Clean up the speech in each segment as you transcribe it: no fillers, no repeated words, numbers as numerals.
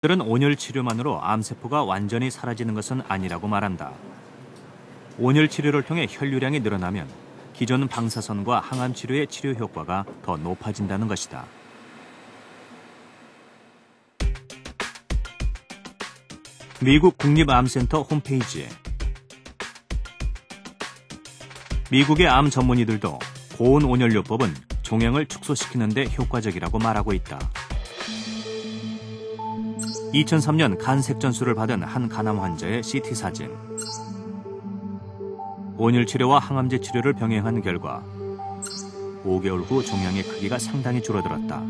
들은 온열 치료만으로 암세포가 완전히 사라지는 것은 아니라고 말한다. 온열 치료를 통해 혈류량이 늘어나면 기존 방사선과 항암 치료의 치료 효과가 더 높아진다는 것이다. 미국 국립암센터 홈페이지에 미국의 암 전문의들도 고온 온열요법은 종양을 축소시키는 데 효과적이라고 말하고 있다. 2003년 간 색전수를 받은 한 간암 환자의 CT 사진. 온열 치료와 항암제 치료를 병행한 결과 5개월 후 종양의 크기가 상당히 줄어들었다.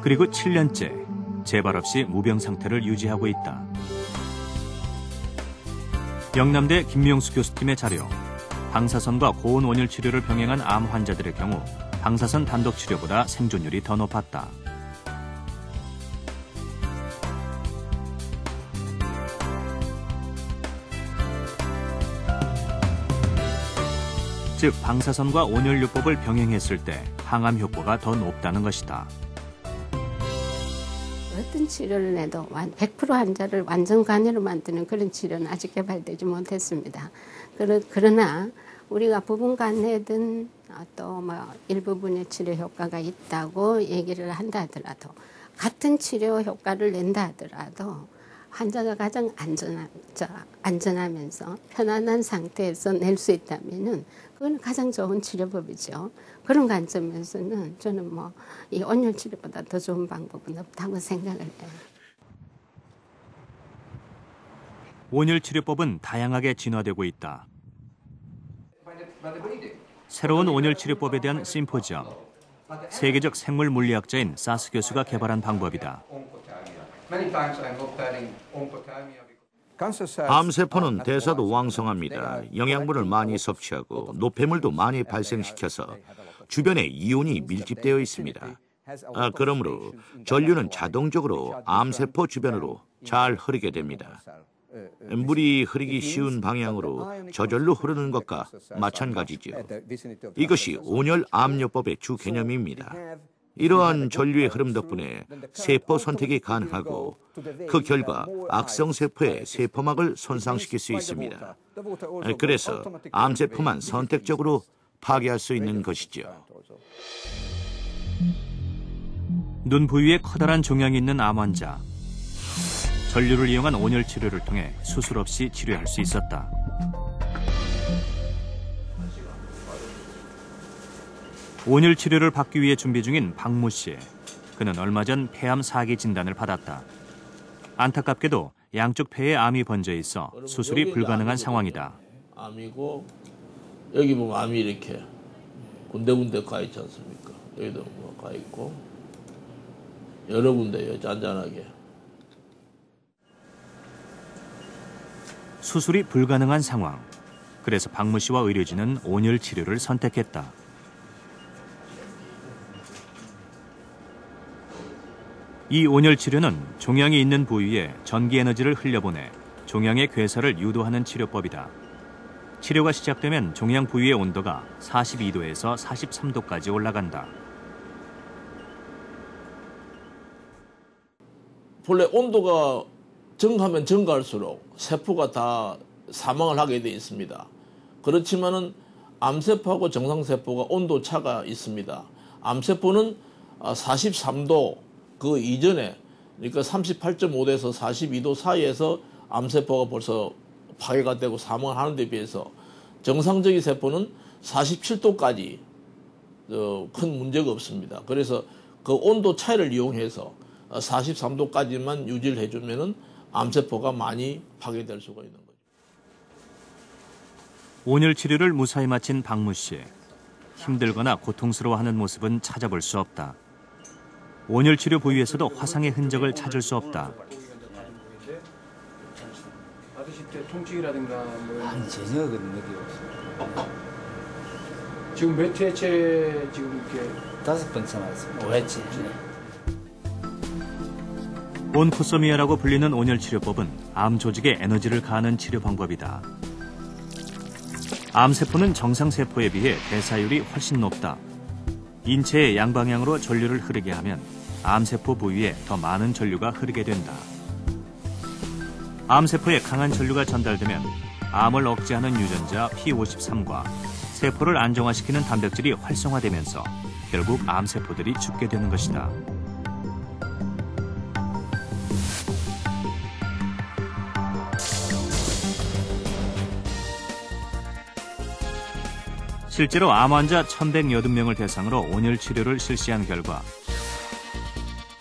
그리고 7년째 재발 없이 무병 상태를 유지하고 있다. 영남대 김명수 교수팀의 자료. 방사선과 고온 온열 치료를 병행한 암 환자들의 경우 방사선 단독 치료보다 생존율이 더 높았다. 즉, 방사선과 온열요법을 병행했을 때 항암 효과가 더 높다는 것이다. 어떤 치료를 해도 100% 환자를 완전 간이로 만드는 그런 치료는 아직 개발되지 못했습니다. 그러나 우리가 부분 간이든 또 일부분의 치료 효과가 있다고 얘기를 한다 하더라도, 같은 치료 효과를 낸다 하더라도 환자가 가장 안전하면서 편안한 상태에서 낼 수 있다면은 그건 가장 좋은 치료법이죠. 그런 관점에서는 저는 이 온열 치료보다 더 좋은 방법은 없다고 생각을 해요. 온열 치료법은 다양하게 진화되고 있다. 새로운 온열 치료법에 대한 심포지엄. 세계적 생물 물리학자인 사스 교수가 개발한 방법이다. 암세포는 대사도 왕성합니다. 영양분을 많이 섭취하고 노폐물도 많이 발생시켜서 주변에 이온이 밀집되어 있습니다. 그러므로 전류는 자동적으로 암세포 주변으로 잘 흐르게 됩니다. 물이 흐르기 쉬운 방향으로 저절로 흐르는 것과 마찬가지죠. 이것이 온열 암요법의 주 개념입니다. 이러한 전류의 흐름 덕분에 세포 선택이 가능하고 그 결과 악성 세포의 세포막을 손상시킬 수 있습니다. 그래서 암세포만 선택적으로 파괴할 수 있는 것이죠. 눈 부위에 커다란 종양이 있는 암 환자. 전류를 이용한 온열 치료를 통해 수술 없이 치료할 수 있었다. 온열 치료를 받기 위해 준비 중인 박모 씨. 그는 얼마 전 폐암 4기 진단을 받았다. 안타깝게도 양쪽 폐에 암이 번져 있어 수술이 불가능한 상황이다. 암이고 여기 보면 암이 이렇게 군데군데 가 있지 않습니까? 여기도 가 있고 여러 군데요, 잔잔하게. 수술이 불가능한 상황. 그래서 박모 씨와 의료진은 온열 치료를 선택했다. 이 온열 치료는 종양이 있는 부위에 전기 에너지를 흘려보내 종양의 괴사를 유도하는 치료법이다. 치료가 시작되면 종양 부위의 온도가 42도에서 43도까지 올라간다. 본래 온도가 증가하면 증가할수록 세포가 다 사망을 하게 돼 있습니다. 그렇지만은 암세포하고 정상세포가 온도 차가 있습니다. 암세포는 43도 그 이전에, 그러니까 38.5도에서 42도 사이에서 암세포가 벌써 파괴가 되고 사망을 하는 데 비해서 정상적인 세포는 47도까지 큰 문제가 없습니다. 그래서 그 온도 차이를 이용해서 43도까지만 유지를 해주면은 암세포가 많이 파괴될 수가 있는 거죠. 온열 치료를 무사히 마친 박모 씨. 힘들거나 고통스러워하는 모습은 찾아볼 수 없다. 온열 치료 부위에서도 화상의 흔적을 찾을 수 없다. 받으실 때 통증이라든가 아니, 전혀 그런 느낌이 없어요. 지금 몇 회째 지금 이렇게 5번째 맞았습니다. 5회째. 온코소미아라고 불리는 온열 치료법은 암 조직에 에너지를 가하는 치료 방법이다. 암세포는 정상세포에 비해 대사율이 훨씬 높다. 인체의 양방향으로 전류를 흐르게 하면 암세포 부위에 더 많은 전류가 흐르게 된다. 암세포에 강한 전류가 전달되면 암을 억제하는 유전자 P53과 세포를 안정화시키는 단백질이 활성화되면서 결국 암세포들이 죽게 되는 것이다. 실제로 암 환자 1,180명을 대상으로 온열 치료를 실시한 결과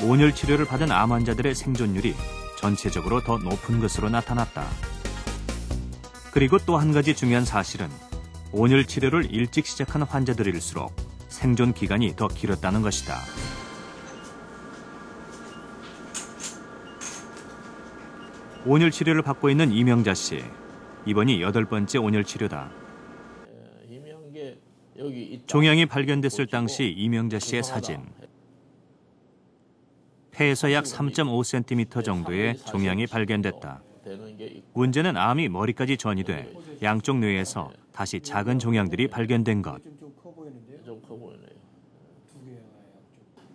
온열 치료를 받은 암 환자들의 생존율이 전체적으로 더 높은 것으로 나타났다. 그리고 또 한 가지 중요한 사실은 온열 치료를 일찍 시작한 환자들일수록 생존 기간이 더 길었다는 것이다. 온열 치료를 받고 있는 이명자 씨. 이번이 8번째 온열 치료다. 종양이 발견됐을 당시 이명자 씨의 사진. 폐에서 약 3.5cm 정도의 종양이 발견됐다. 문제는 암이 머리까지 전이돼 양쪽 뇌에서 다시 작은 종양들이 발견된 것. 좀 커 보이네요.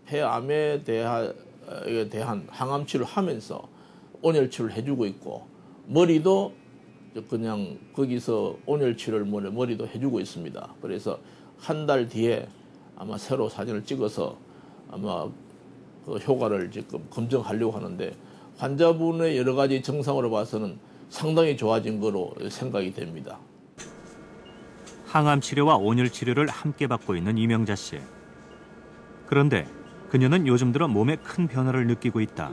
폐암에 대한 항암 치료를 하면서 온열 치료를 해주고 있고 머리도 그냥 거기서 온열 치료를 머리도 해주고 있습니다. 그래서 한 달 뒤에 아마 새로 사진을 찍어서 아마 그 효과를 지금 검증하려고 하는데 환자분의 여러 가지 증상으로 봐서는 상당히 좋아진 거로 생각이 됩니다. 항암 치료와 온열 치료를 함께 받고 있는 이명자 씨. 그런데 그녀는 요즘 들어 몸에 큰 변화를 느끼고 있다.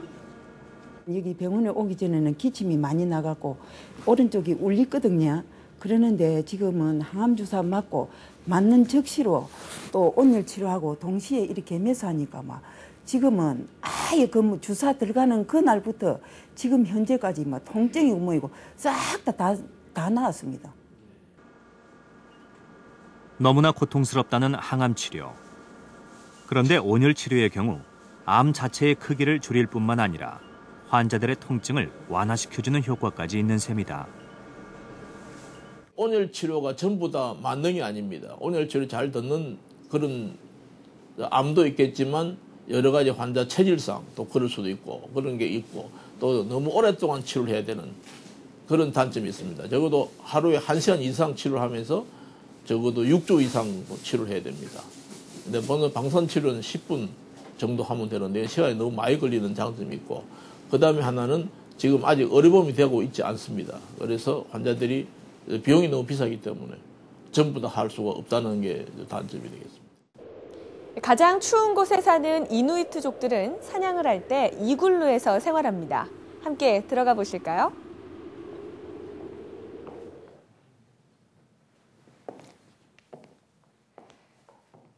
여기 병원에 오기 전에는 기침이 많이 나갖고 오른쪽이 울리거든요. 그러는데 지금은 항암 주사 맞고 맞는 적시로 또 온열 치료하고 동시에 이렇게 매수하니까 막 지금은 아예 그 주사 들어가는 그날부터 지금 현재까지 막 통증이 모이고 싹 다 나았습니다. 너무나 고통스럽다는 항암 치료. 그런데 온열 치료의 경우 암 자체의 크기를 줄일 뿐만 아니라 환자들의 통증을 완화시켜주는 효과까지 있는 셈이다. 온열 치료가 전부 다 만능이 아닙니다. 온열 치료 잘 듣는 그런 암도 있겠지만 여러 가지 환자 체질상 또 그럴 수도 있고 그런 게 있고 또 너무 오랫동안 치료를 해야 되는 그런 단점이 있습니다. 적어도 하루에 1시간 이상 치료를 하면서 적어도 6주 이상 치료를 해야 됩니다. 근데 방사선 치료는 10분 정도 하면 되는데 시간이 너무 많이 걸리는 장점이 있고 그 다음에 하나는 지금 아직 어려움이 되고 있지 않습니다. 그래서 환자들이 비용이 너무 비싸기 때문에 전부 다 할 수가 없다는 게 단점이 되겠습니다. 가장 추운 곳에 사는 이누이트족들은 사냥을 할 때 이글루에서 생활합니다. 함께 들어가 보실까요?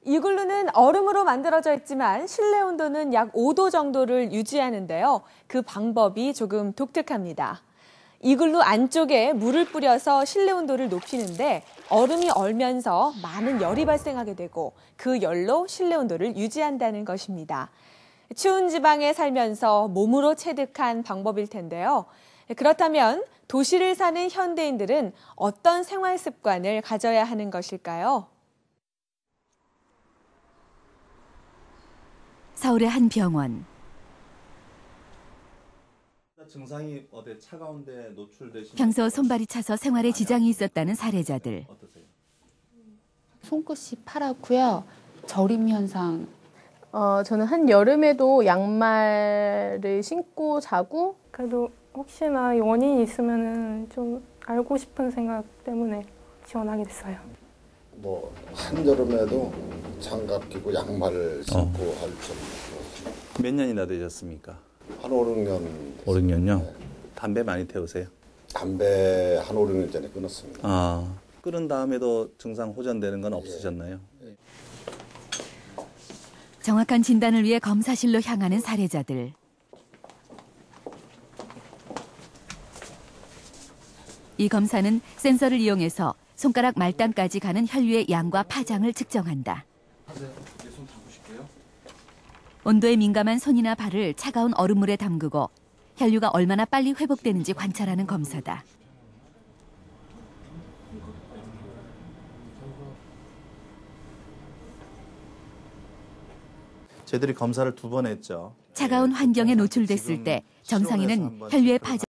이글루는 얼음으로 만들어져 있지만 실내 온도는 약 5도 정도를 유지하는데요. 그 방법이 조금 독특합니다. 이글루 안쪽에 물을 뿌려서 실내 온도를 높이는데 얼음이 얼면서 많은 열이 발생하게 되고 그 열로 실내 온도를 유지한다는 것입니다. 추운 지방에 살면서 몸으로 체득한 방법일 텐데요. 그렇다면 도시를 사는 현대인들은 어떤 생활 습관을 가져야 하는 것일까요? 서울의 한 병원. 증상이 어디 차가운데 노출되시면 평소 손발이 차서 생활에 지장이 있었다는 사례자들. 어떠세요? 손끝이 파랗고요. 저림 현상. 저는 한여름에도 양말을 신고 자고 그래도 혹시나 원인이 있으면은 좀 알고 싶은 생각 때문에 지원하게 됐어요. 뭐 한여름에도 장갑 끼고 양말을 신고 할 정도. 몇 년이나 되셨습니까? 한 5, 6년. 5, 6년요? 네. 담배 많이 태우세요? 담배 한 5, 6년 전에 끊었습니다. 아, 끊은 다음에도 증상 호전되는 건 없으셨나요? 예. 정확한 진단을 위해 검사실로 향하는 사례자들. 이 검사는 센서를 이용해서 손가락 말단까지 가는 혈류의 양과 파장을 측정한다. 온도에 민감한 손이나 발을 차가운 얼음물에 담그고 혈류가 얼마나 빨리 회복되는지 관찰하는 검사다. 저희들이 검사를 2번 했죠. 차가운 환경에 노출됐을 때 정상인은 혈류의 파장